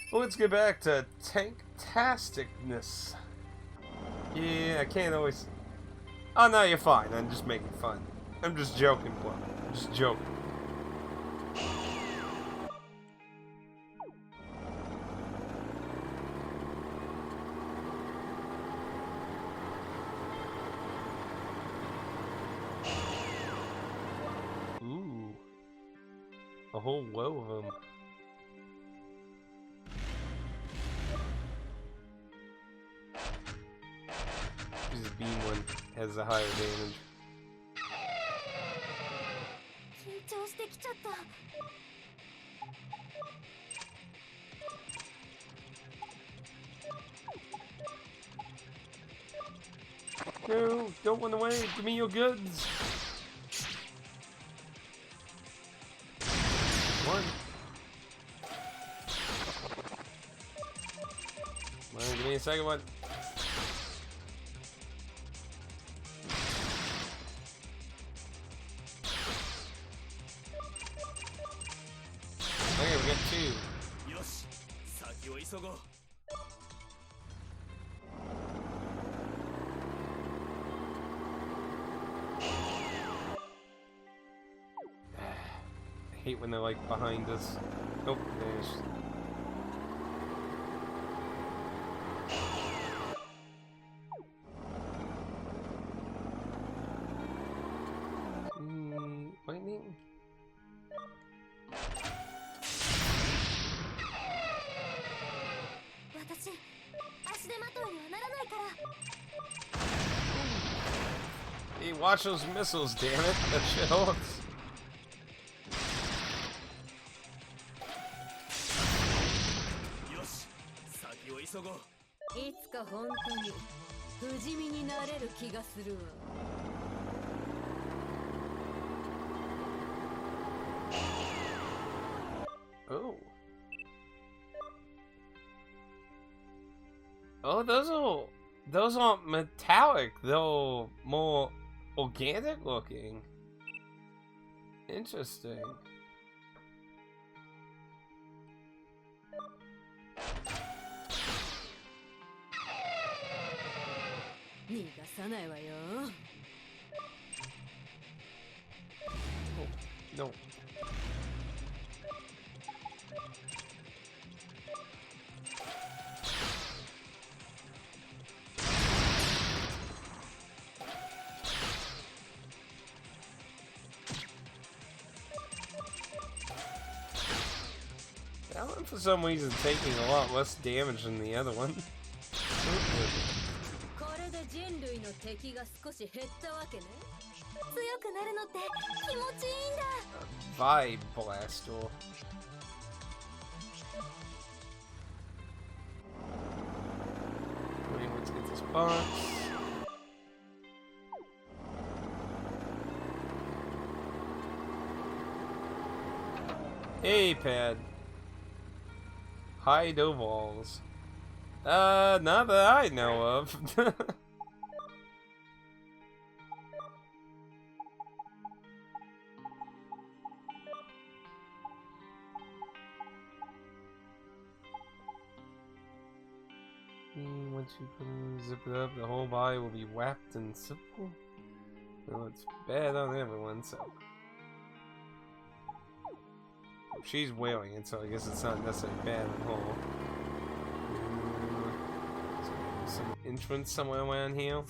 Let's get back to tanktasticness. Yeah, I can't always... Oh, no, you're fine. I'm just making fun. I'm just joking, bro. I'm just joking. Ooh. A whole row of them. The beam one has the higher damage. No, don't run away. Give me your goods. One. Come on, give me a second one. Okay, we got two. I hate when they're like behind us. Oh, there's. Lightning? Hey, watch those missiles, damn it. That shit hurts. Oh. Oh, those aren't metallic, they're more organic looking. Interesting. Oh, no. That one, for some reason, taking a lot less damage than the other one. Vibe Blaster. Wait, let's get this box. Hey, pad. Hide ovals. Not that I know of. Once you zip it up, the whole body will be wrapped in simple. Well, it's bad on everyone, so. She's wearing it, so I guess it's not necessarily bad on her. Some entrance somewhere around here.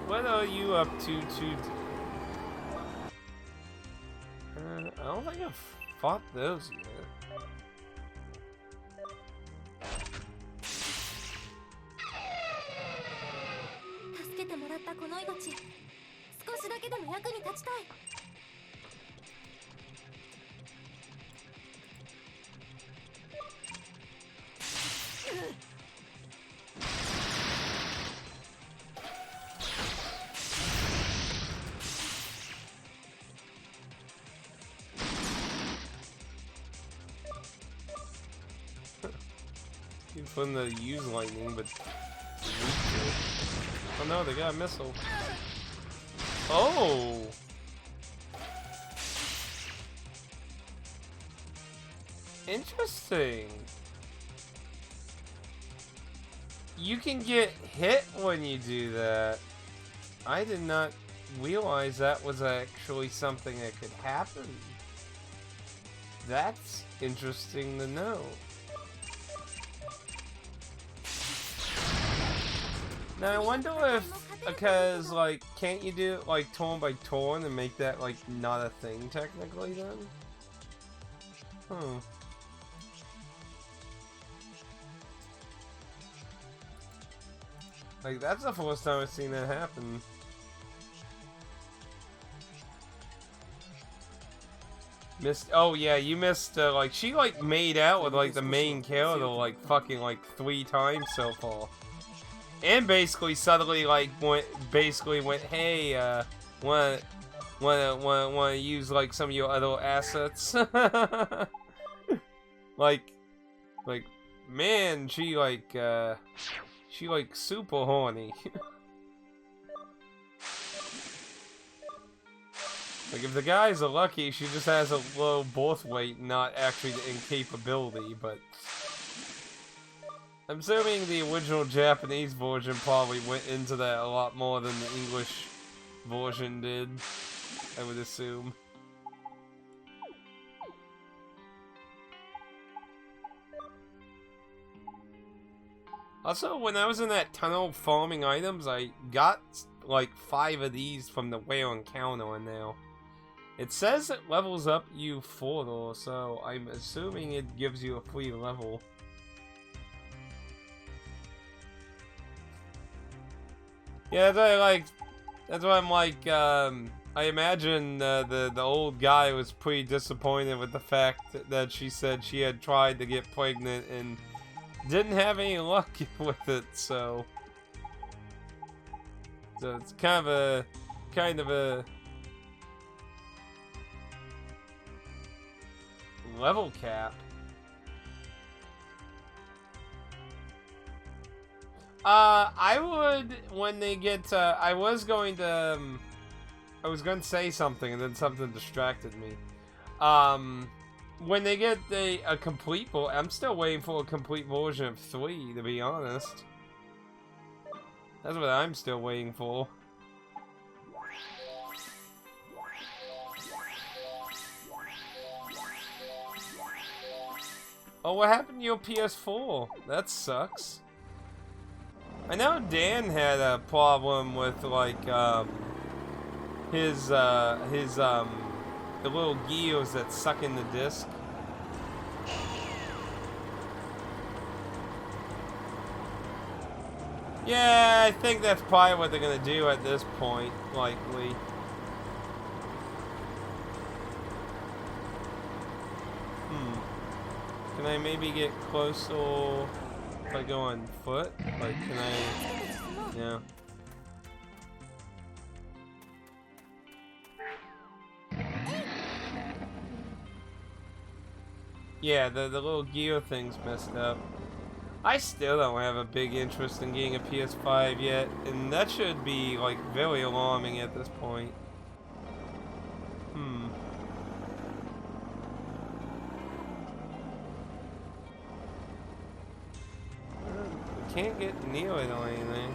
What are you up to today? I don't think I've fought those yet. for them to use lightning, but... Oh no, they got a missile. Oh! Interesting. You can get hit when you do that. I did not realize that was actually something that could happen. That's interesting to know. Now I wonder if, because like, can't you do it like turn by turn and make that like not a thing technically then? Hmm. Like, that's the first time I've seen that happen. Missed. Oh yeah, you missed. Like, she like made out with like the main character like fucking like 3 times so far, and basically suddenly like went hey, wanna use like some of your other assets? like man, she like super horny. Like, if the guys are lucky, she just has a low birth weight, not actually the incapability, but... I'm assuming the original Japanese version probably went into that a lot more than the English version did, I would assume. Also, when I was in that tunnel farming items, I got like 5 of these from the Wear encounter now. It says it levels up you further, so I'm assuming it gives you a free level. Yeah, that's why I'm like, I imagine the old guy was pretty disappointed with the fact that she said she had tried to get pregnant and didn't have any luck with it, so it's kind of a level cap. I would, when they get, I was going to say something and then something distracted me. When they get a complete, I'm still waiting for a complete version of 3, to be honest. That's what I'm still waiting for. Oh, what happened to your PS4? That sucks. I know Dan had a problem with, like, the little gears that suck in the disc. Yeah, I think that's probably what they're gonna do at this point, likely. Can I maybe get closer if I go on foot? Like, can I... Yeah. Yeah, the little gear thing's messed up. I still don't have a big interest in getting a PS5 yet, and that should be, like, very alarming at this point. Can't get near it or anything.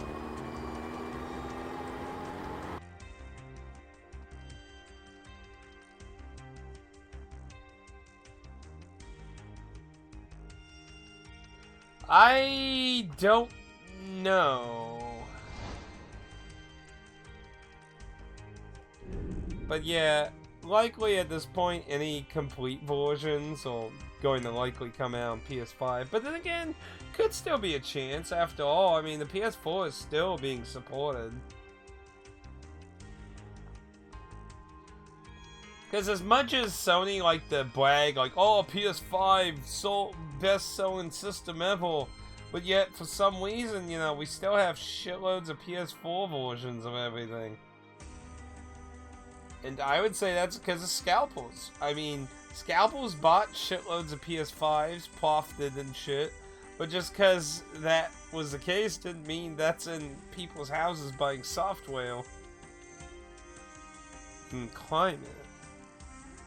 I don't know. But yeah, likely at this point any complete versions are going to likely come out on PS5. But then again, could still be a chance after all. I mean, the PS4 is still being supported. Because as much as Sony like to brag, like, oh, PS5 best-selling system ever, but yet for some reason, you know, we still have shitloads of PS4 versions of everything. And I would say that's because of scalpers. I mean, scalpers bought shitloads of PS5s, profited and shit, But just because that was the case didn't mean that's in people's houses buying software. And climate.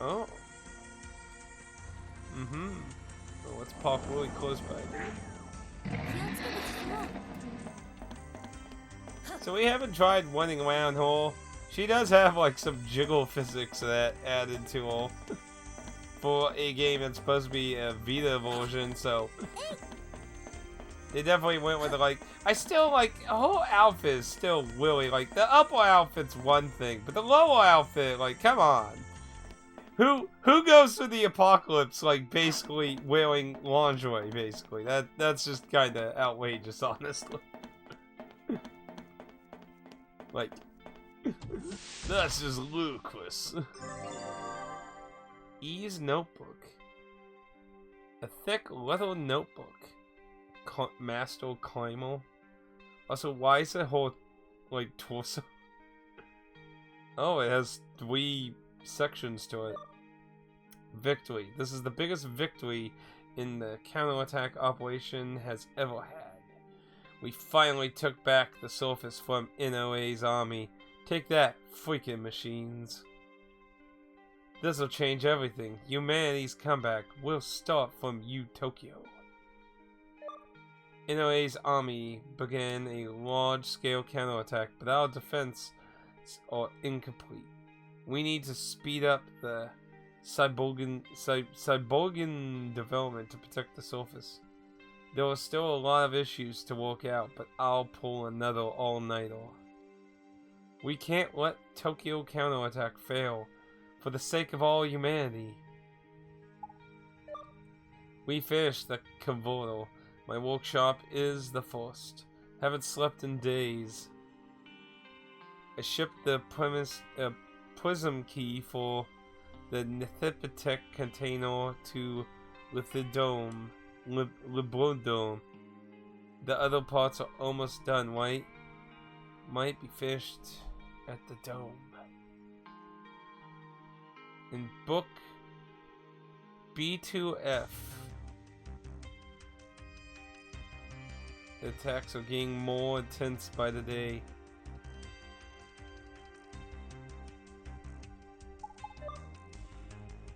Oh. Mm-hmm. Well, let's park really close by. So we haven't tried running around her. She does have like some jiggle physics that added to her for a game that's supposed to be a Vita version, so they definitely went with it. Like, I still like the whole outfit is still really like the upper outfit's one thing, but the lower outfit, like, come on. Who goes through the apocalypse like basically wearing lingerie? Basically, that's just kind of outrageous, honestly. Like, that's just ludicrous. E's notebook, a thick leather notebook. Master climber. Also, why is the whole like torso? Oh, it has 3 sections to it. Victory. This is the biggest victory in the counterattack operation has ever had. We finally took back the surface from NOA's army. Take that, freaking machines. This'll change everything. Humanity's comeback will start from Tokyo. NOA's army began a large-scale counterattack, but our defenses are incomplete. We need to speed up the cyborgan development to protect the surface. There are still a lot of issues to work out, but I'll pull another all-nighter. We can't let Tokyo counterattack fail, for the sake of all humanity. We finished the converter. My workshop is the first. Haven't slept in days. I shipped the prism key for the Nithipitech container to Lithidome. Librodome. The other parts are almost done, right? Might be finished at the dome. In book B2F, the attacks are getting more intense by the day.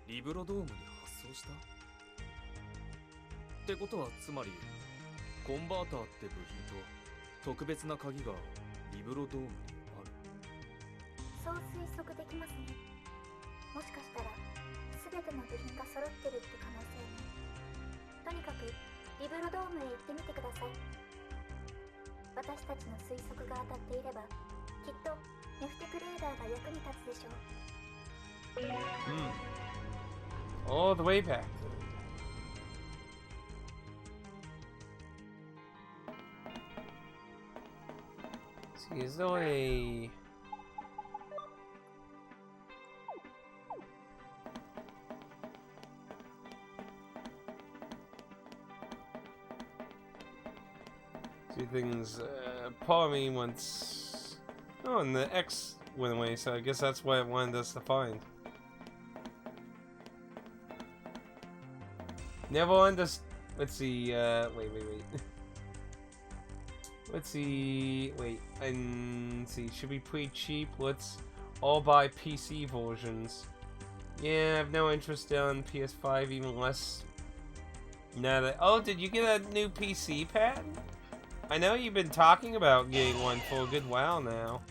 Librodome に発送した？ってことはつまりコンバーターって部品と特別な鍵がリブロドームにある。そう推測できますね。もしかしたら全ての部品が揃ってるって可能性も。とにかくリブロドームへ行ってみてください。私たちの推測が当たっていればきっとネフテクレーダーが役に立つでしょう。All the way back. See, is there a... Two things, part of me wants... Oh, and the X went away, so I guess that's what it wanted us to find. Never understood. Let's see, wait. Let's see, wait, and see, should be pretty cheap. Let's all buy PC versions. Yeah, I have no interest in PS5, even less. Now that, oh, did you get a new PC, Pat? I know you've been talking about getting one for a good while now.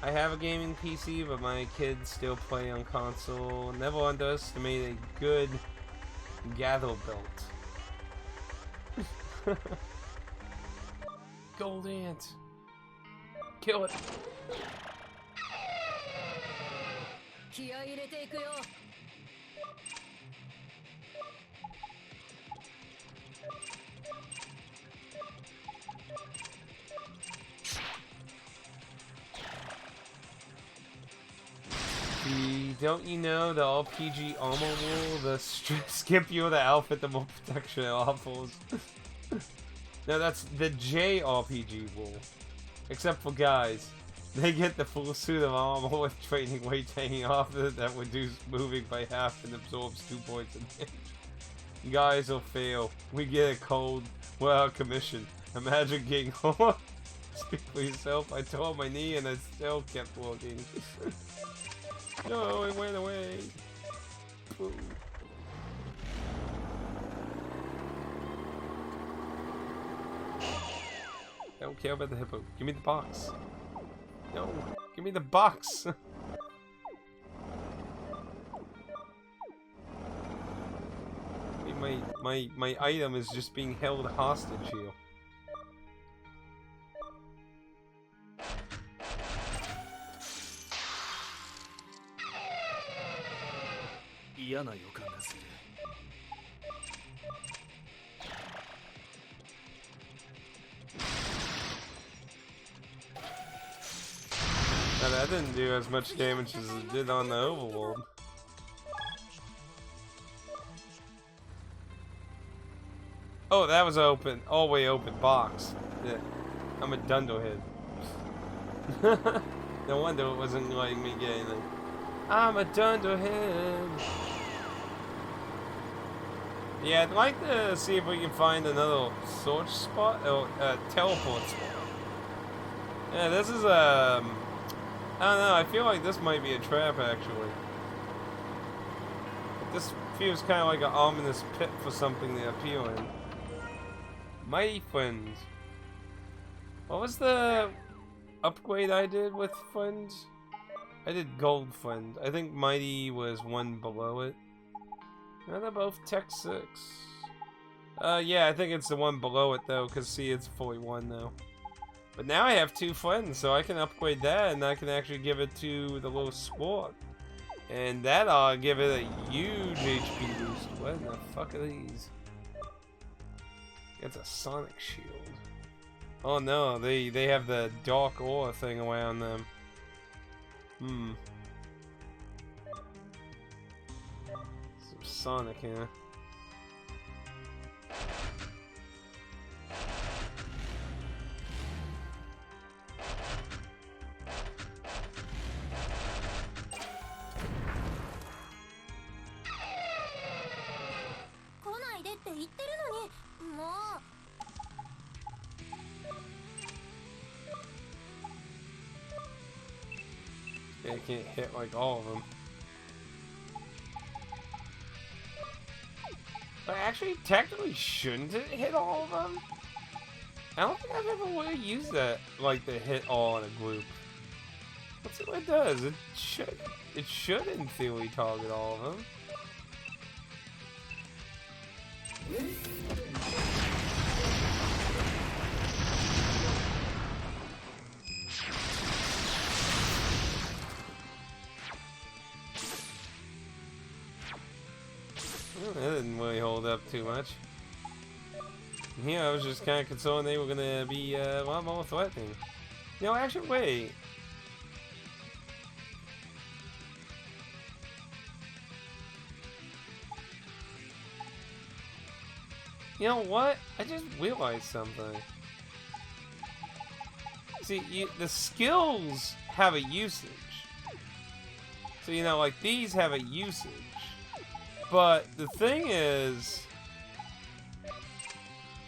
I have a gaming PC, but my kids still play on console. Never underestimate a good gather belt. Gold ant. Kill it. Don't you know the all-PG armor rule? The skip you the outfit, the more protection it offers. No, that's the JRPG rule. Except for guys. They get the full suit of armor with training weights hanging off it that reduces moving by half and absorbs 2 points of damage. You guys will fail. We get a cold without commission. Imagine getting home. Speak for yourself. I tore my knee and I still kept walking. No, it went away. Boom. I don't care about the hippo. Give me the box. No, give me the box. My item is just being held hostage here. Now that didn't do as much damage as it did on the overworld. Oh, that was open, all the way open box. Yeah, I'm a dunderhead. No wonder it wasn't letting me get anything. I'm a dunderhead. Yeah, I'd like to see if we can find another search spot or teleport spot. Yeah, this is I don't know. I feel like this might be a trap actually. This feels kind of like an ominous pit for something to appear in. Mighty Friends. What was the upgrade I did with Friends? I did Gold Friend. I think Mighty was one below it. No, they're both Tech 6. Yeah, I think it's the one below it though, because see, it's 41 now. But now I have 2 friends, so I can upgrade that, and I can actually give it to the little squad. And that'll give it a huge HP boost. What in the fuck are these? It's a Sonic Shield. Oh no, they have the Dark Aura thing around them. Hmm. Some Sonic here. Yeah, I can't hit like all of them. But actually, technically, shouldn't it hit all of them? I don't think I've ever really used that, like to hit all in a group. Let's see what it does. It should in theory target all of them. That didn't really hold up too much. Yeah, I was just kind of concerned they were gonna be a lot more threatening. No, actually, wait. You know what? I just realized something. See, the skills have a usage. So, you know, like, these have a usage. But the thing is,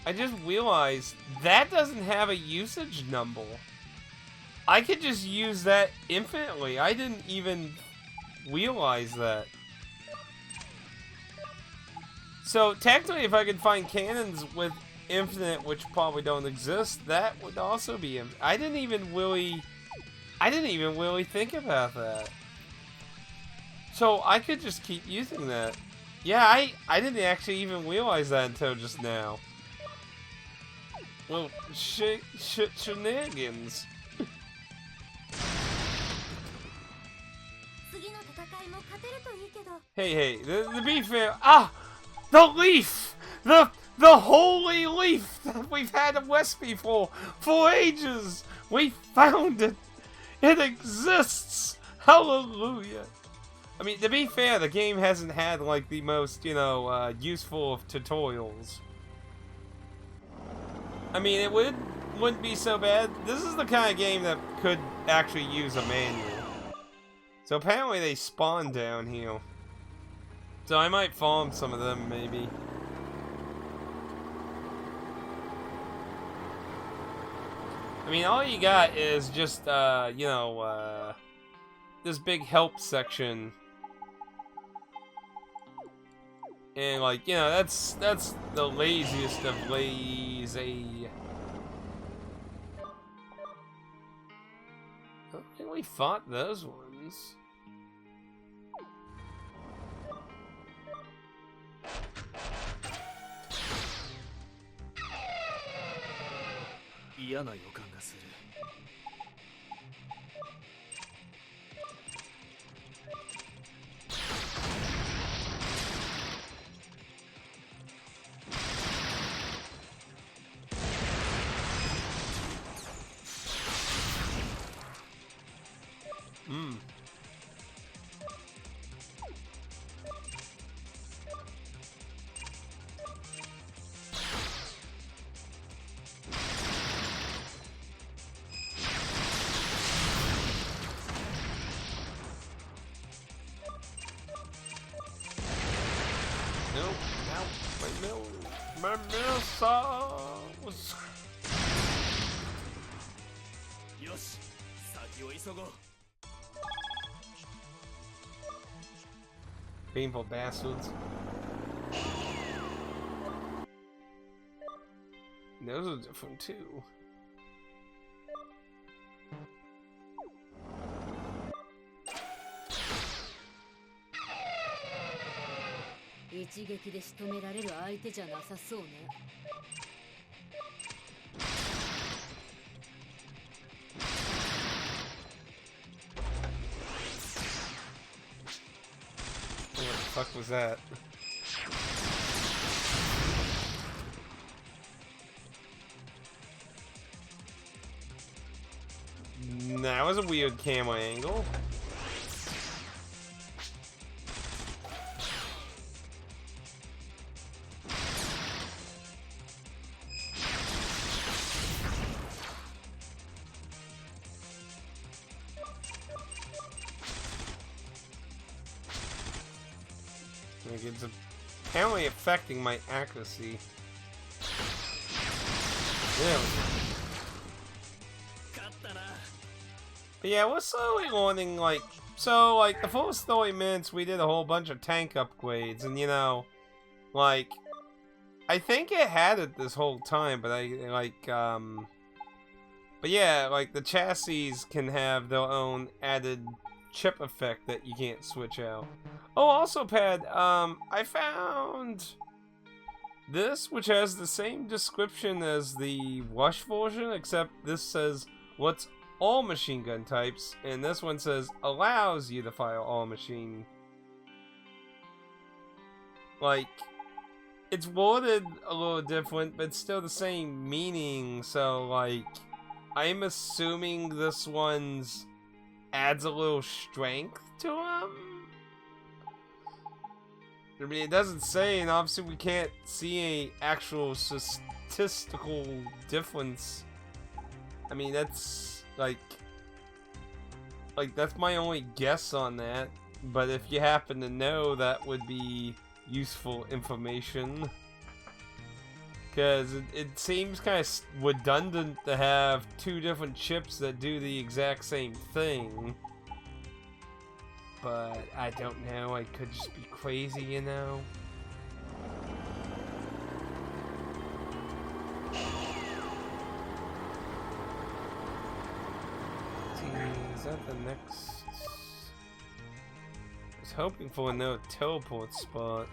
I just realized that doesn't have a usage number. I could just use that infinitely. I didn't even realize that. So technically, if I could find cannons with infinite, which probably don't exist, that would also be infinite. I didn't even really think about that. So I could just keep using that. Yeah, I didn't actually even realize that until just now. Well, shenanigans. Hey, to be fair, the leaf! The holy leaf that we've had in Westby for ages! We found it! It exists! Hallelujah! I mean, to be fair, the game hasn't had, like, the most, you know, useful of tutorials. I mean, it wouldn't be so bad. This is the kind of game that could actually use a manual. So apparently they spawn down here. So I might farm some of them, maybe. I mean, all you got is just, you know, this big help section. And, like, you know, that's the laziest of lazy. I don't think we fought those ones. Nope, my missiles. Painful bastards. Those are different too. What the fuck was that? That was a weird camera angle. Like it's apparently affecting my accuracy. There we go. But yeah, we're slowly learning, like, so, like, the first 30 minutes we did a whole bunch of tank upgrades, and, you know, like, I think it had it this whole time, but but yeah, like, the chassis can have their own added chip effect that you can't switch out. Oh, also, Pad, I found this, which has the same description as the Rush version, except this says, what's all machine gun types, and this one says allows you to fire all machine. Like, it's worded a little different, but still the same meaning, so, like, I'm assuming this one's adds a little strength to them? I mean, it doesn't say, and obviously we can't see any actual statistical difference. I mean, that's like that's my only guess on that, but if you happen to know, that would be useful information, because it seems kind of redundant to have two different chips that do the exact same thing, but I don't know, I could just be crazy, you know. Is that the next? I was hoping for another teleport spot.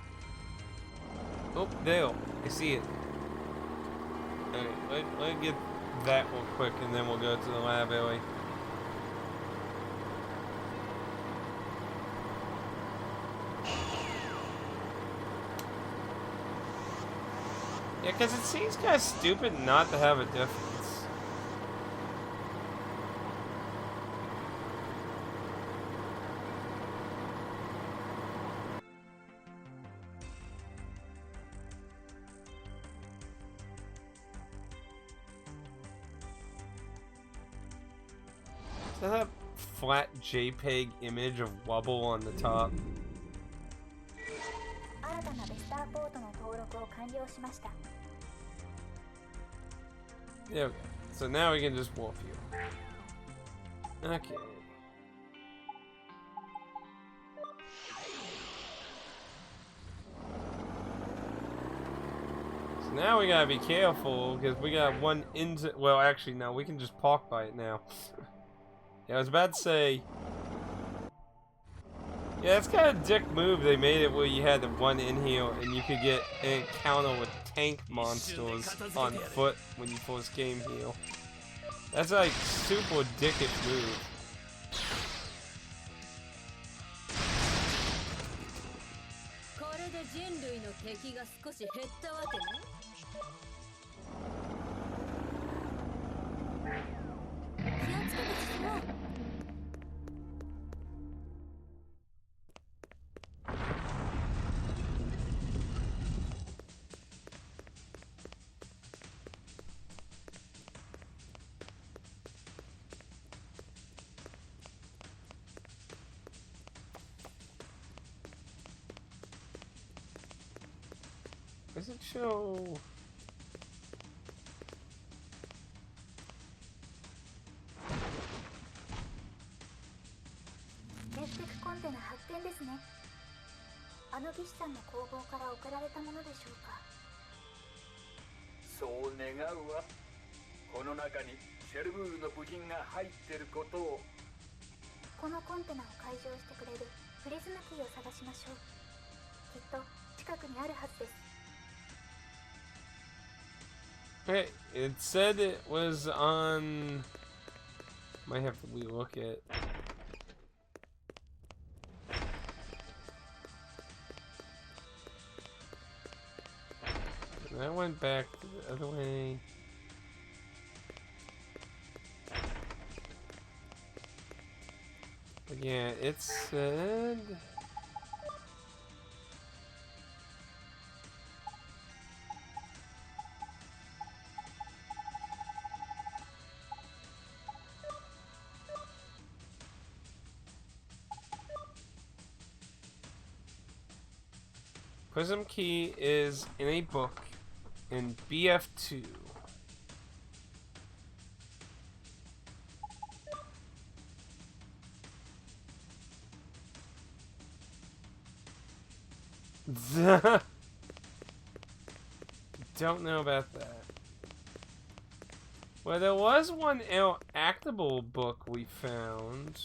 Oh, there! I see it. Okay, let me get that real quick, and then we'll go to the lab area. Yeah, because it seems kind of stupid not to have a difference. Does that have flat JPEG image of Wubble on the top? There we go. So now we can just wolf you. Okay. So now we gotta be careful because we got one into. Well, actually, no, we can just park by it now. Yeah, I was about to say. Yeah, it's kind of a dick move. They made it where you had to run in here and you could get an encounter with tank monsters on foot when you first came here. That's like super dickish move. これで人類の敵が少し減ったわけね。気をつけて進もう。Does it show? レフテクコンテナ発見ですね。あの技師さんの工房から送られたものでしょうか。そう願うわ。この中にシェルブールの部品が入ってることを。このコンテナを解錠してくれるプリズムキーを探しましょう。きっと近くにあるはずです。 Hey, it said it was on. Might have to relook it. That went back the other way. But yeah, it said. Prism key is in a book in BF2. Don't know about that. Well, there was one actable book we found.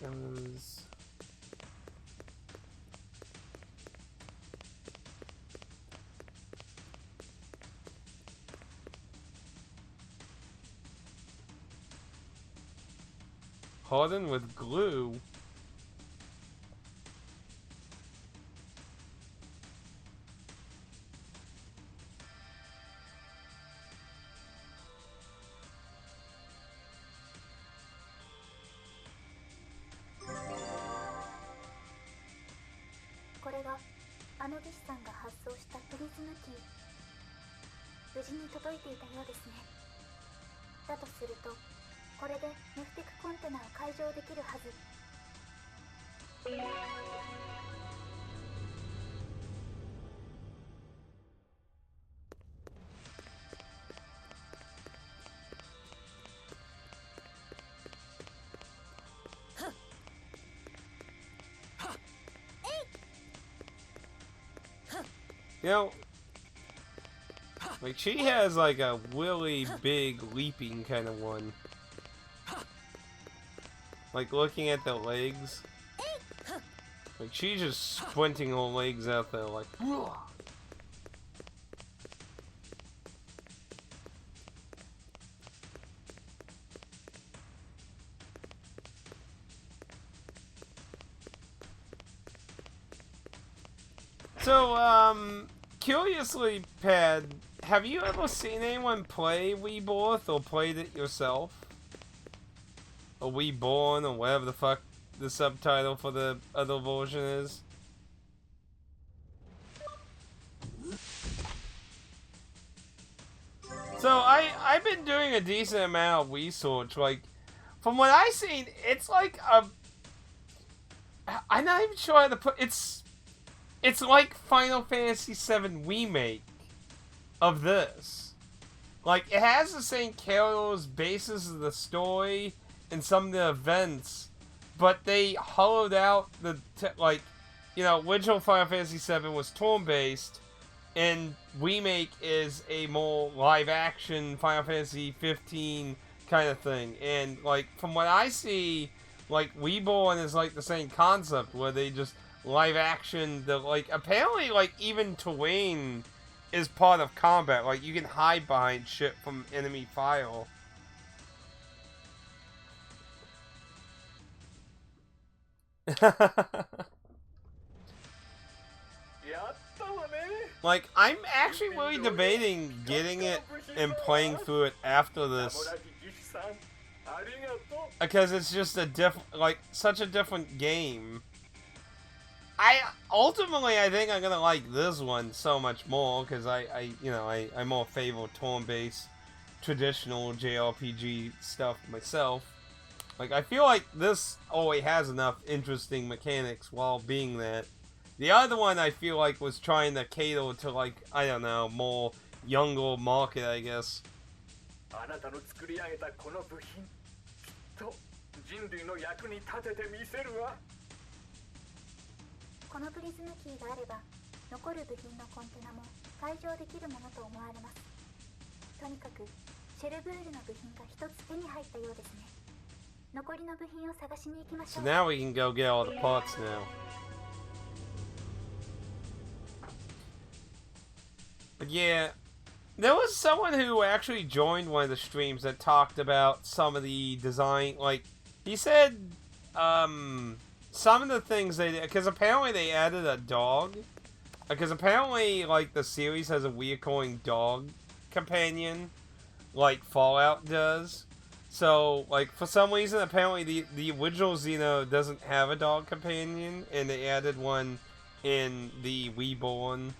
That was... hardened with glue. You know, like she has like a really big leaping kind of one. Like looking at the legs. Like she's just squinting her legs out there like. So, curiously, Pad, have you ever seen anyone play Rebirth or played it yourself? Or Reborn or whatever the fuck the subtitle for the other version is? So, I've been doing a decent amount of research, like, from what I've seen, it's like a... I'm not even sure how to put... It's like Final Fantasy VII Remake. of this. Like, it has the same characters, basis of the story, and some of the events, but they hollowed out the, like, you know, original Final Fantasy VII was turn-based, and Remake is a more live-action Final Fantasy 15 kind of thing. And, like, from what I see, like, Reborn is, like, the same concept, where they just live-action, the, like, apparently, like, even terrain is part of combat. Like, you can hide behind shit from enemy fire. Like, I'm actually really debating getting it and playing through it after this. Because it's just a like, such a different game. Ultimately, I think I'm gonna like this one so much more, because I more favor turn-based, traditional JRPG stuff myself. Like, I feel like this already has enough interesting mechanics while being that. The other one I feel like was trying to cater to, like, I don't know, more younger market, I guess. あなたの作り上げたこの部品、きっと人類の役に立ててみせるわ。このプリズムキーがあれば残る部品のコンテナも解錠できるものと思われます。とにかくシェルブールの部品が一つ手に入ったようですね。残りの部品を探しに行きましょ So う。 now we can go get all the parts now. But yeah, there was someone who actually joined one of the streams that talked about some of the design, like, he said, some of the things they did, because apparently they added a dog, because apparently, like, the series has a reoccurring dog companion, like Fallout does. So, like, for some reason, apparently the original Xeno doesn't have a dog companion, and they added one in the Reborn.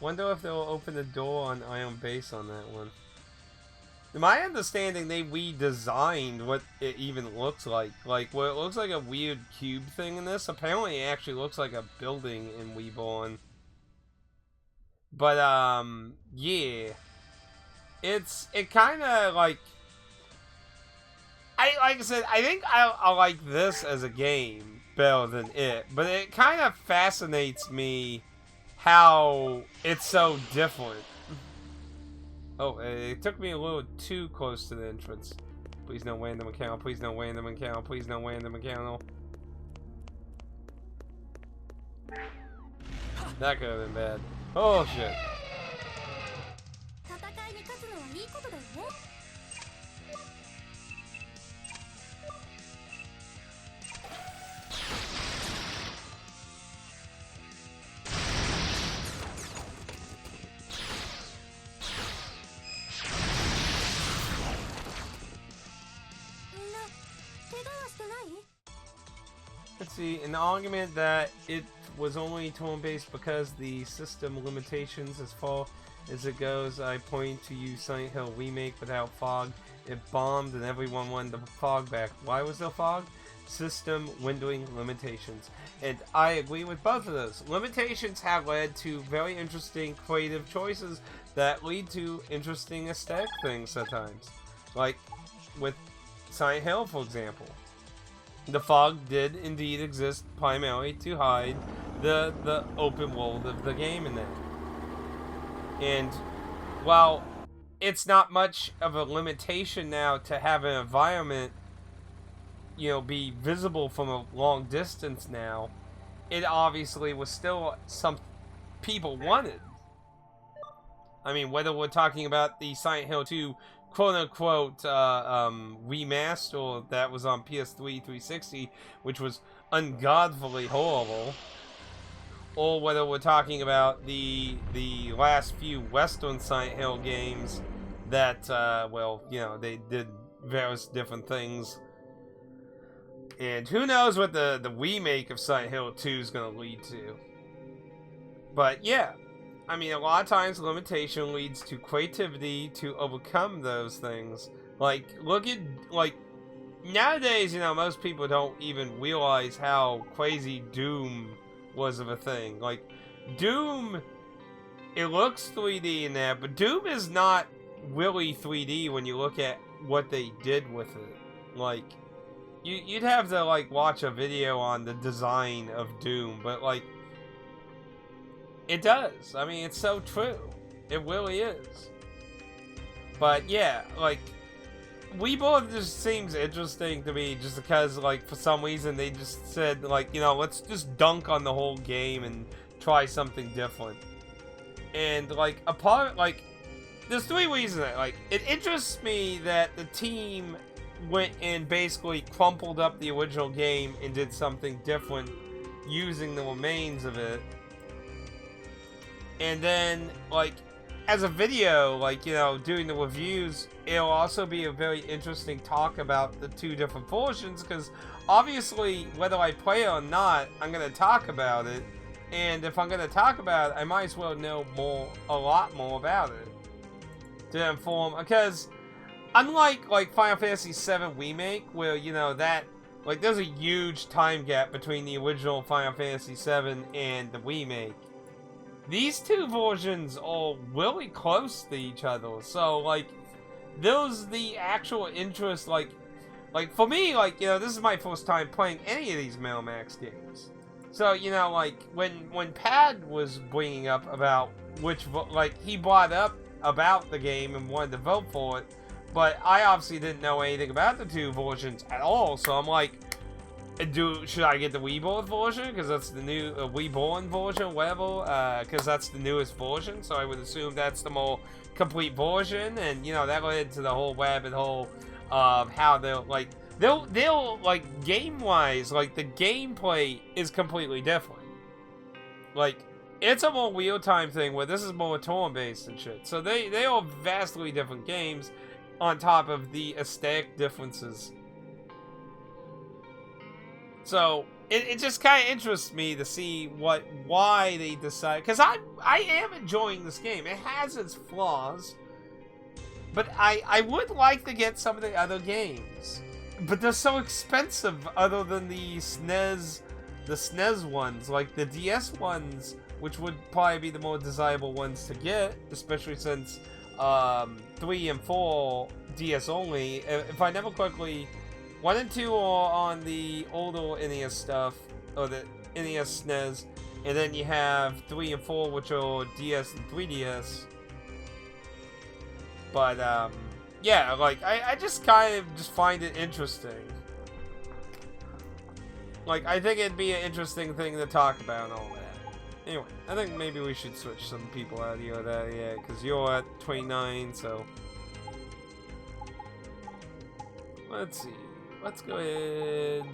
Wonder if they'll open the door on Iron Base on that one. In my understanding, they redesigned what it even looks like. Like, where it looks like a weird cube thing in this, apparently it actually looks like a building in Reborn. But, yeah. It kinda, like... like I said, I think I like this as a game better than it. But it kind of fascinates me how it's so different. Oh, it took me a little too close to the entrance. Please no random encounter, please no random encounter, please no random encounter. That could have been bad. Oh shit. 戦いに勝つのはいいことだよね。みんな怪我はしてない？ Let's see, an argument that it was only turn-based because the system limitations as far as it goes. I point to you Silent Hill Remake without fog. It bombed and everyone wanted the fog back. Why was there fog? System windowing limitations. And I agree with both of those. Limitations have led to very interesting creative choices that lead to interesting aesthetic things at times. Like with Silent Hill, for example. The fog did indeed exist primarily to hide the open world of the game in that. And while it's not much of a limitation now to have an environment, you know, be visible from a long distance now, it obviously was still some people wanted. I mean, whether we're talking about the Silent Hill 2 quote-unquote remaster that was on PS3 360, which was ungodfully horrible, or whether we're talking about the last few Western Silent Hill games that, well, you know, they did various different things. And who knows what the remake of Silent Hill 2 is going to lead to. But, yeah. I mean, a lot of times limitation leads to creativity to overcome those things. Like, look at, like, nowadays, you know, most people don't even realize how crazy Doom was of a thing. Like, Doom, it looks 3D in there, but Doom is not really 3D when you look at what they did with it. Like, you'd have to, like, watch a video on the design of Doom, but, like, it does. I mean, it's so true. It really is. But, yeah, like, Weeble just seems interesting to me just because, like, for some reason they just said, like, you know, let's just dunk on the whole game and try something different. And, like, there's 3 reasons that, like, it interests me that the team went and basically crumpled up the original game and did something different using the remains of it. And then, like, as a video, like, you know, doing the reviews, it'll also be a very interesting talk about the 2 different versions, because obviously, whether I play it or not, I'm going to talk about it. And if I'm going to talk about it, I might as well know a lot more about it to inform, because unlike, like, Final Fantasy VII Remake, where, you know, that, like, there's a huge time gap between the original Final Fantasy VII and the remake. These 2 versions are really close to each other, so, like, there's the actual interest, like, for me, like, you know, this is my first time playing any of these Max games. So, you know, like, when Pad was bringing up about he brought up about the game and wanted to vote for it, but I obviously didn't know anything about the 2 versions at all, so I'm like, should I get the Reborn version, because that's the new, Reborn version, whatever, because that's the newest version, so I would assume that's the more complete version, and, you know, that led to the whole rabbit hole of how they'll, like, game-wise, like, the gameplay is completely different. Like, it's a more real-time thing, where this is more turn-based and shit, so they are vastly different games, on top of the aesthetic differences. So, it just kind of interests me to see why they decide, because I am enjoying this game. It has its flaws, but I would like to get some of the other games. But they're so expensive, other than the SNES ones, like the DS ones, which would probably be the more desirable ones to get, especially since 3 and 4 DS only. If I remember correctly, 1 and 2 are on the older NES stuff, or the NES SNES, and then you have 3 and 4, which are DS and 3DS. But, yeah, like, I just kind of just find it interesting. Like, I think it'd be an interesting thing to talk about and all that. Anyway, I think maybe we should switch some people out here, yeah, because you're at 29, so... Let's see. Let's go ahead.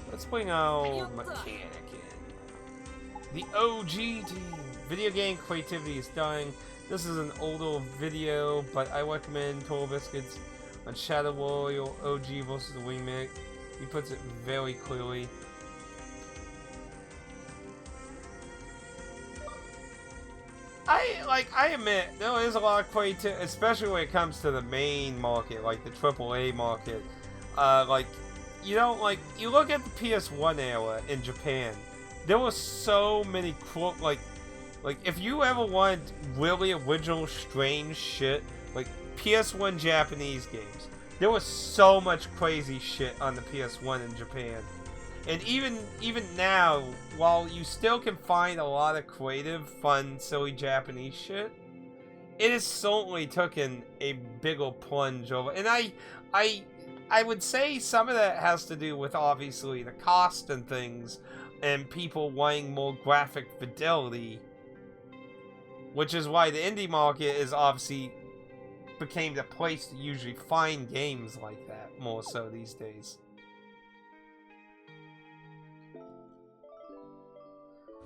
Let's bring out Mechanic in. The OG team. Video game creativity is dying. This is an older video, but I recommend Total Biscuits on Shadow Warrior OG versus the remake. He puts it very clearly. I admit, there is a lot of creativity, especially when it comes to the main market, like the AAA market. Like, you know, like, you look at the PS1 era in Japan, there were so many like, if you ever wanted really original, strange shit, like, PS1 Japanese games, there was so much crazy shit on the PS1 in Japan. And even now, while you still can find a lot of creative, fun, silly Japanese shit, it has certainly taken a bigger plunge over. And I would say some of that has to do with, obviously, the cost and things, and people wanting more graphic fidelity, which is why the indie market is obviously became the place to usually find games like that more so these days.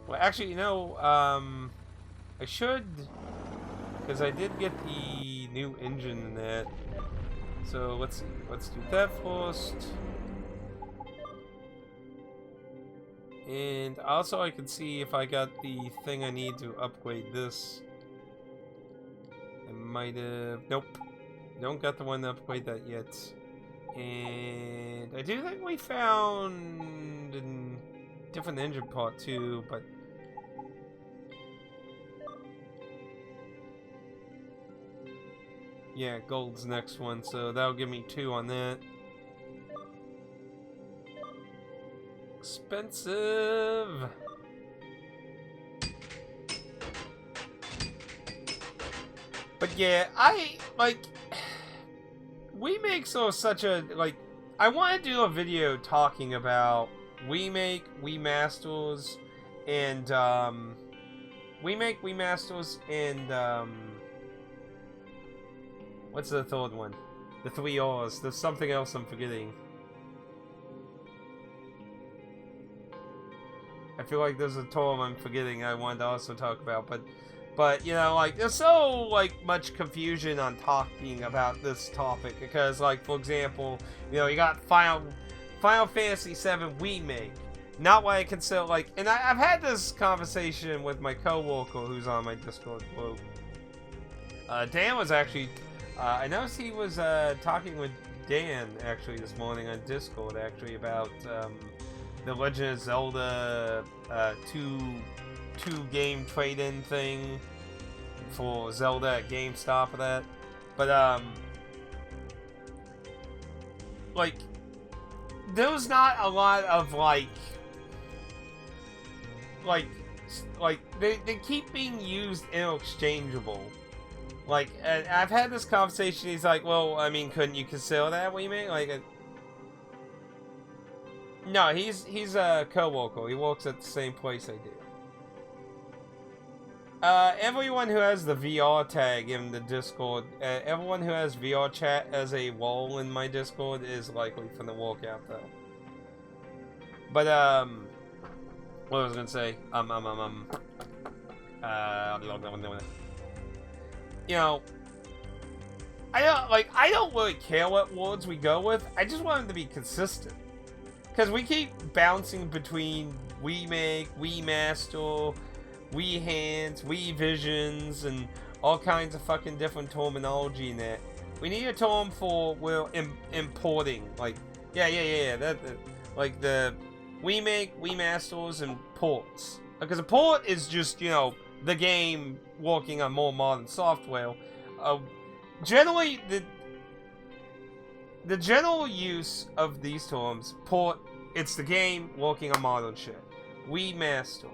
Well, actually, you know, I should, because I did get the new engine in that. So let's see, let's do that first. And also I can see if I got the thing I need to upgrade this. I might have, nope, don't got the one to upgrade that yet. And I do think we found a different engine part too, but yeah, gold's next one, so that'll give me 2 on that. Expensive. But yeah, I like WeMake so such a like I want to do a video talking about WeMake, WeMasters, and WeMake, WeMasters, and what's the third one? The 3 R's. There's something else I'm forgetting. I feel like there's a term I'm forgetting I wanted to also talk about, but you know, like, there's so, like, much confusion on talking about this topic, because, like, for example, you know, you got Final Fantasy VII Remake, not what I consider, like, and I've had this conversation with my coworker who's on my Discord group. Dan was actually, I noticed he was, talking with Dan, actually, this morning on Discord, actually, about, the Legend of Zelda, two game trade-in thing for Zelda at GameStop for that. But like, there's not a lot of like they keep being used interchangeable. Like, and I've had this conversation. He's like, well, I mean, couldn't you consider that remake? Like, no, he's a co-worker. He works at the same place I do. Everyone who has the VR tag in the Discord, everyone who has VR chat as a wall in my Discord is likely from the walkout though. But what was I gonna say? You know, I don't really care what words we go with. I just want them to be consistent. Because we keep bouncing between WeMake, WeMaster, WeHands, WeVisions, and all kinds of fucking different terminology in that. We need a term for, well, importing. Like, that, like the WeMake, WeMasters, and ports. Because a port is just, you know, the game working on more modern software. Generally, the general use of these terms, port, it's the game working on modern shit. WeMaster,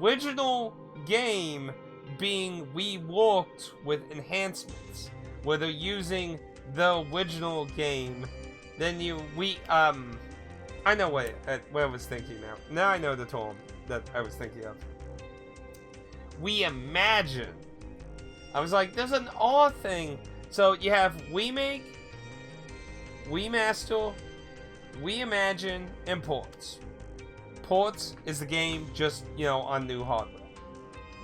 original game being reworked with enhancements, where they're using the original game. Then I know what I was thinking now. Now I know the term that I was thinking of. Reimagine. I was like, there's an R thing. So you have WeMake, WeMaster, Reimagine, and ports. Ports is the game just, you know, on new hardware.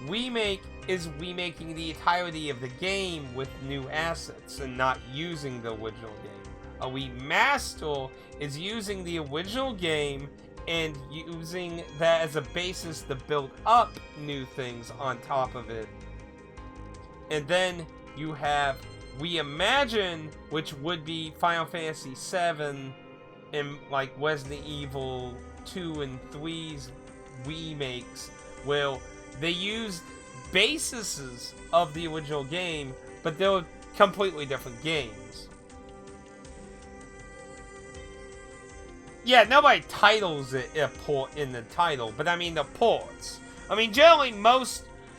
Remake is remaking the entirety of the game with new assets and not using the original game. A remaster is using the original game and using that as a basis to build up new things on top of it. And then you have Reimagine, which would be Final Fantasy VII and like Resident Evil 2 and 3's remakes, where they used bases of the original game, but they were completely different games. Yeah, nobody titles it a port in the title, but I mean the ports. I mean, generally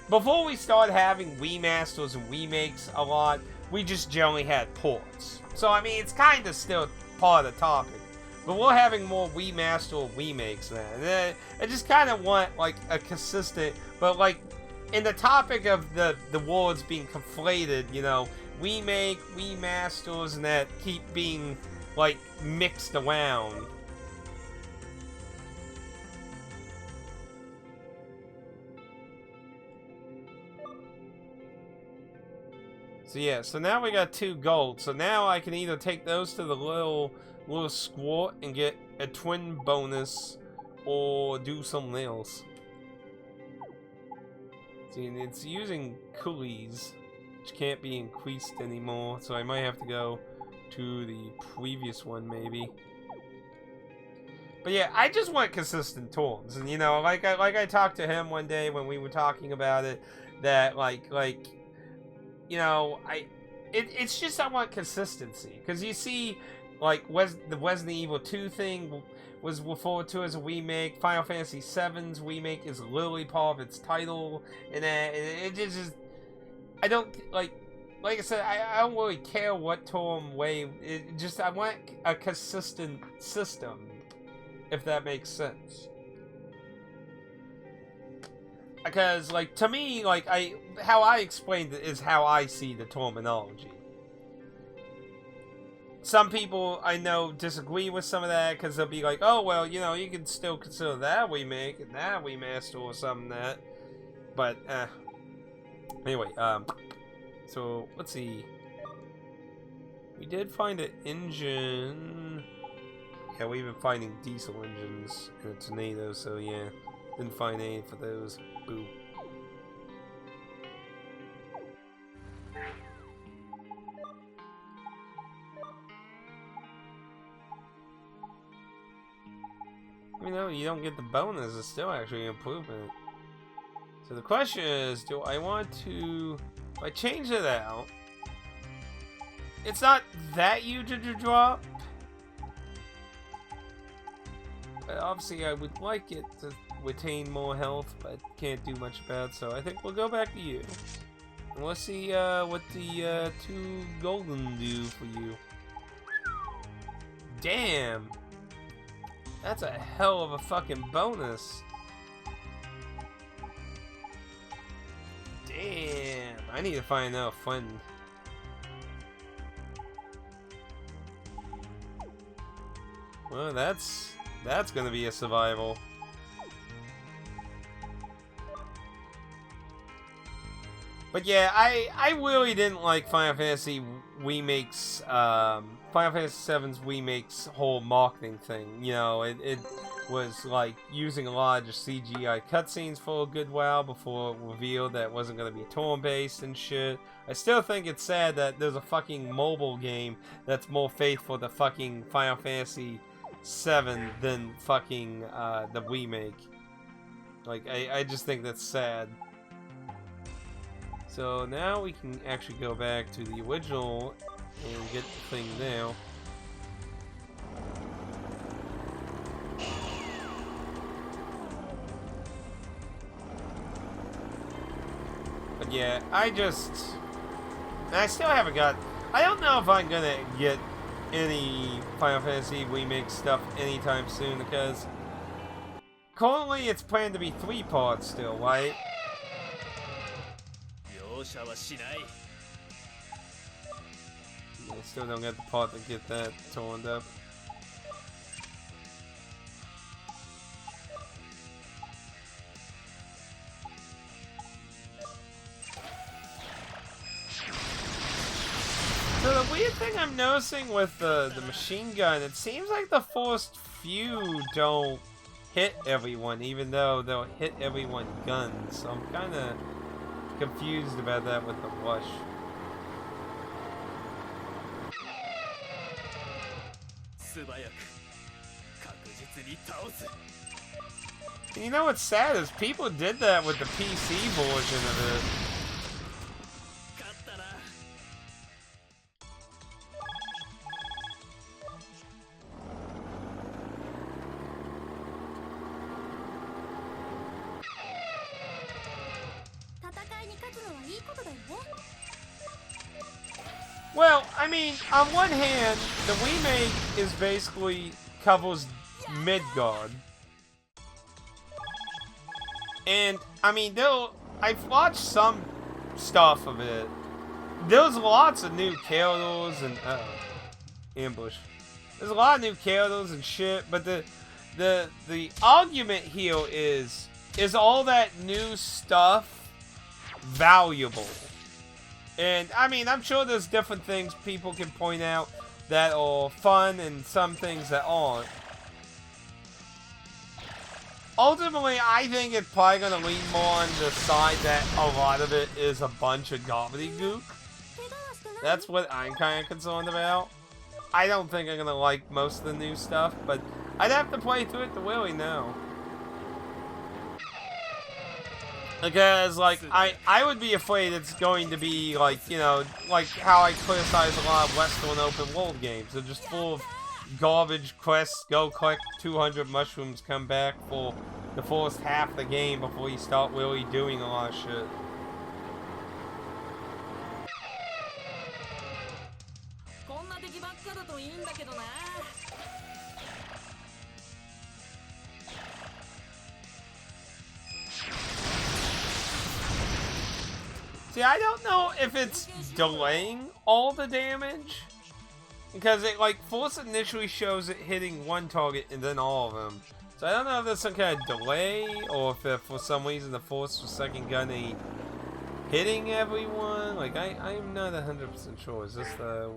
before we started having remasters and remakes a lot, we just generally had ports. So I mean, it's kind of still part of the topic. But we're having more remaster remakes now. And I just kind of want, like, a consistent... But, like, in the topic of the words being conflated, you know, remake, remasters, and that keep being, like, mixed around. So, yeah. So now we got 2 gold. So now I can either take those to the little squirt and get a twin bonus, or do something else. See, it's using coolies, which can't be increased anymore, so I might have to go to the previous one, maybe. But yeah, I just want consistent tones, and you know, like I talked to him one day when we were talking about it, that like you know, it's just I want consistency, because you see, like the Resident Evil 2 thing was referred to as a remake. Final Fantasy VII's remake is literally part of its title, and it just I don't like I said, I don't really care what tone way. It just I want a consistent system, if that makes sense. Because, like, to me, like, how I explained it is how I see the terminology. Some people I know disagree with some of that, because they'll be like, oh, well, you know, you can still consider that remake and that remaster or something that. But, anyway, so, let's see. We did find an engine. Yeah, we've been finding diesel engines in a tornado, so yeah. Didn't find any for those. Boo. You know, you don't get the bonus, it's still actually an improvement. So the question is, do I want to... If I change it out... It's not that huge of a drop. But obviously I would like it to retain more health, but can't do much about it, so I think we'll go back to you. And let's see what the 2 golden do for you. Damn! That's a hell of a fucking bonus. Damn! I need to find out fun. Well, that's gonna be a survival. But yeah, I really didn't like Final Fantasy Remake's, Final Fantasy VII's Remake's whole marketing thing. You know, it was like using a lot of just CGI cutscenes for a good while before it revealed that it wasn't going to be turn-based and shit. I still think it's sad that there's a fucking mobile game that's more faithful to fucking Final Fantasy VII than fucking the remake. Like, I just think that's sad. So now we can actually go back to the original and get the thing now. But yeah, I still haven't got... I don't know if I'm gonna get any Final Fantasy Remake stuff anytime soon, because currently it's planned to be 3 parts still, right? I still don't get the part to get that turned up. So the weird thing I'm noticing with the machine gun, it seems like the first few don't hit everyone, even though they'll hit everyone guns. So I'm kind of confused about that with the rush. And you know what's sad is people did that with the PC version of it. Well, I mean, on one hand, the remake is basically covers Midgard. And, I mean, I've watched some stuff of it. There's lots of new characters and, ambush. There's a lot of new characters and shit, but the argument here is all that new stuff valuable? And, I mean, I'm sure there's different things people can point out that are fun and some things that aren't. Ultimately, I think it's probably going to lean more on the side that a lot of it is a bunch of gobbledygook. That's what I'm kind of concerned about. I don't think I'm gonna like most of the new stuff, but I'd have to play through it to really know. Because, like, I would be afraid it's going to be, like, you know, like how I criticize a lot of Western open world games. They're just full of garbage quests, go collect 200 mushrooms, come back for the first half of the game before you start really doing a lot of shit. See, I don't know if it's delaying all the damage, because it, like, first initially shows it hitting one target and then all of them. So I don't know if there's some kind of delay, or if for some reason the first or second gun ain't hitting everyone. Like, I'm not 100% sure. Is this the...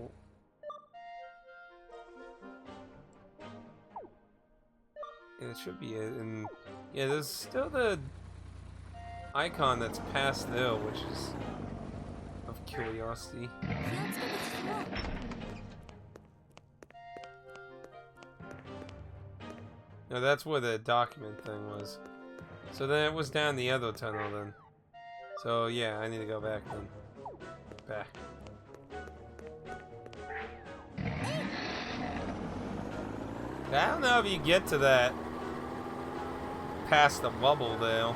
Yeah, it should be it. And yeah, there's still the icon that's past there, which is of curiosity. No, that's where the document thing was. So then it was down the other tunnel then. So yeah, I need to go back then. Back. I don't know if you get to that past the bubble there.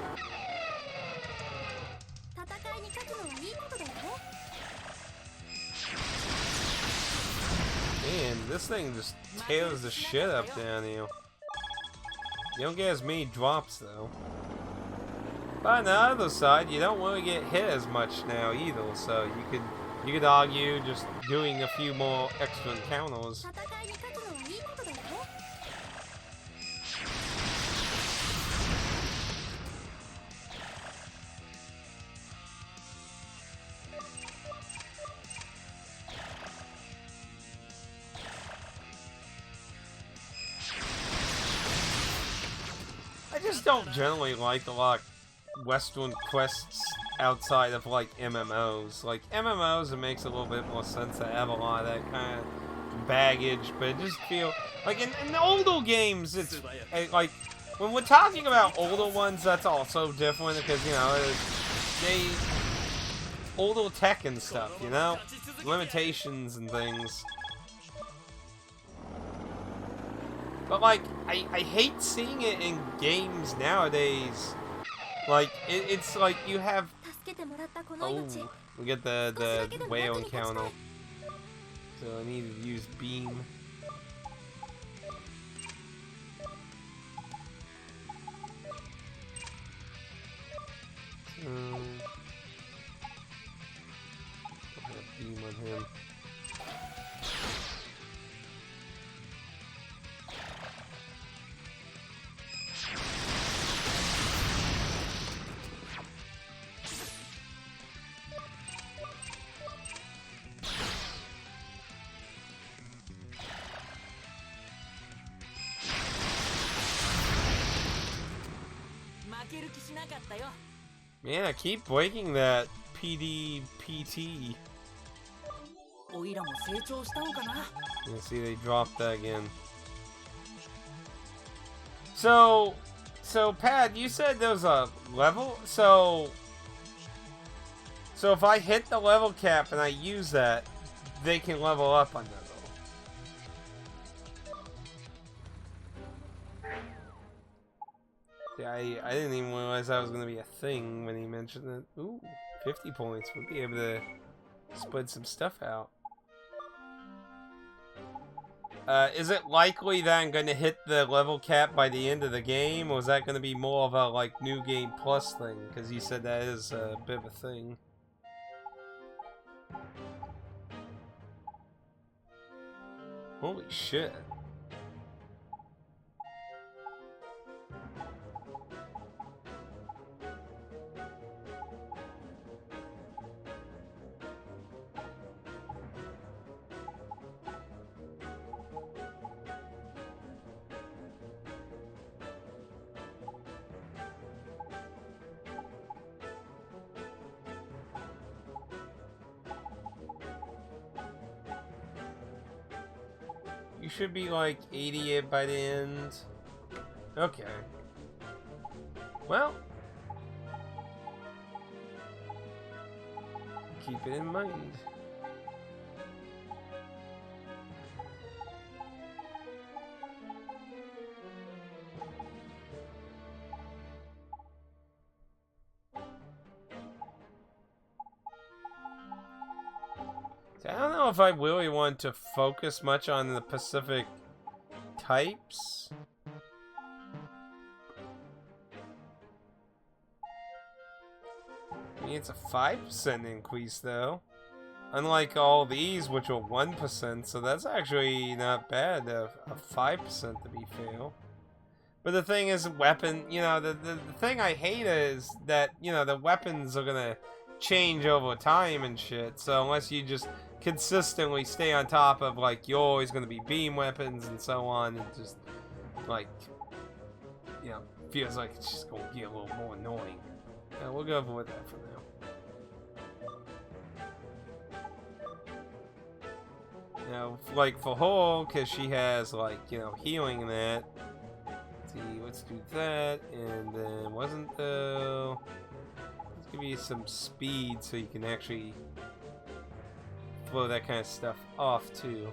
Man, this thing just tears the shit up down here. You don't get as many drops though. But on the other side, you don't really get hit as much now either, so you could argue just doing a few more extra encounters. I just don't generally like a lot of Western quests outside of, like, MMOs. Like, MMOs, it makes a little bit more sense to have a lot of that kind of baggage, but it just feels... Like, in the older games, it's... Like, when we're talking about older ones, that's also different, because, you know, they... Older tech and stuff, you know? Limitations and things. But, like, I hate seeing it in games nowadays. Like, it's like you have... Oh, we get the whale encounter. So I need to use beam. I'll have beam on him. Man, I keep breaking that PDPT. You see, they dropped that again. So Pat, you said there was a level? So if I hit the level cap and I use that, they can level up on that level. Yeah, I didn't even realize that was going to be a thing when he mentioned it. Ooh, 50 points. We'll be able to spread some stuff out. Is it likely that I'm going to hit the level cap by the end of the game, or is that going to be more of a, like, New Game Plus thing? Because you said that is a bit of a thing. Holy shit. should be like 80 it by the end. Okay. Well, keep it in mind. I don't know if I really want to focus much on the Pacific types. I mean, it's a 5% increase, though. Unlike all these, which are 1%, so that's actually not bad, a 5% to be fair. But the thing is, weapon, you know, the thing I hate is that, you know, the weapons are gonna change over time and shit, so unless you just consistently stay on top of, like, you're always gonna be beam weapons and so on, it just, like, you know, feels like it's just gonna get a little more annoying. Yeah, we'll go with that for now. Now, like for her, because she has, like, you know, healing and that. Let's see, let's do that, and then wasn't the... Let's give you some speed so you can actually blow that kind of stuff off, too.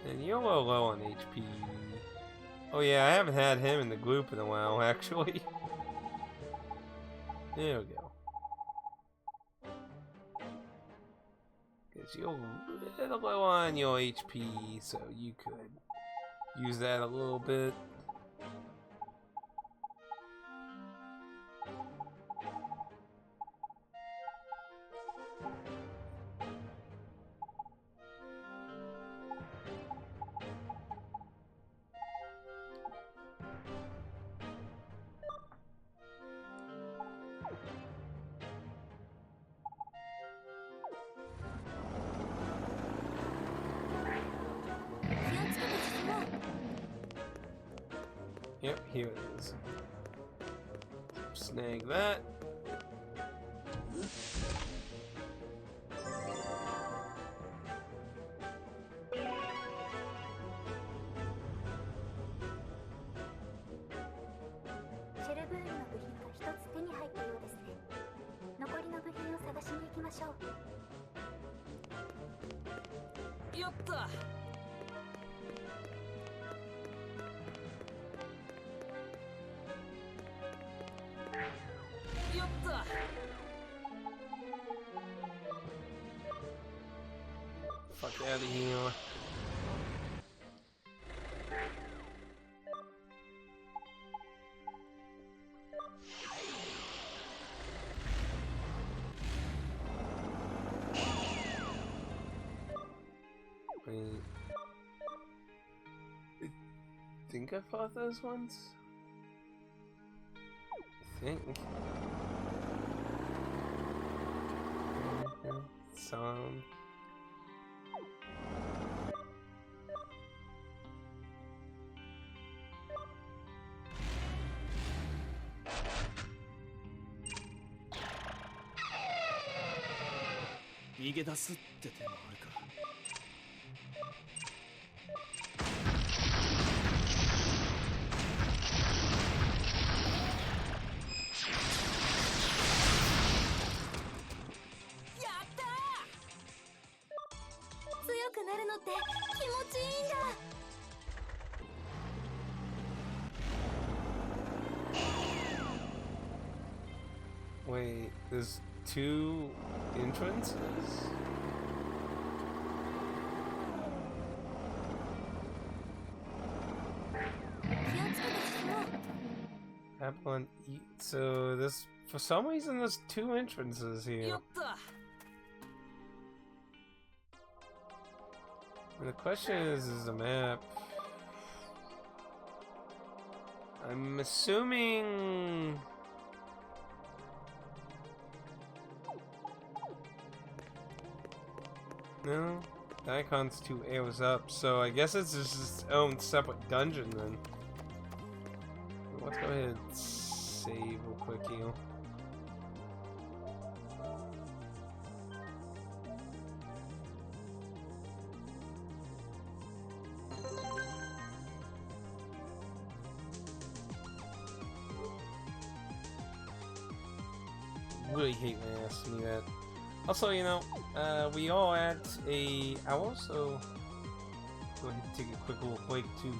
And you're a little low on HP. Oh yeah, I haven't had him in the group in a while, actually. There we go. Because you're a little low on your HP, so you could use that a little bit. Yep, here it is. Snag that. Fuck out of here. Wait. I think I fought those ones? I think. Some. Wait, there's two entrances? Apple eat. So this, for some reason, there's two entrances here. And the question is the map? I'm assuming. No, the icon's 2 arrows up, so I guess it's just its own separate dungeon then. Let's go ahead and save real quick here. really hate when they ask me that. Also, you know, we are at an hour, so go ahead and take a quick little break to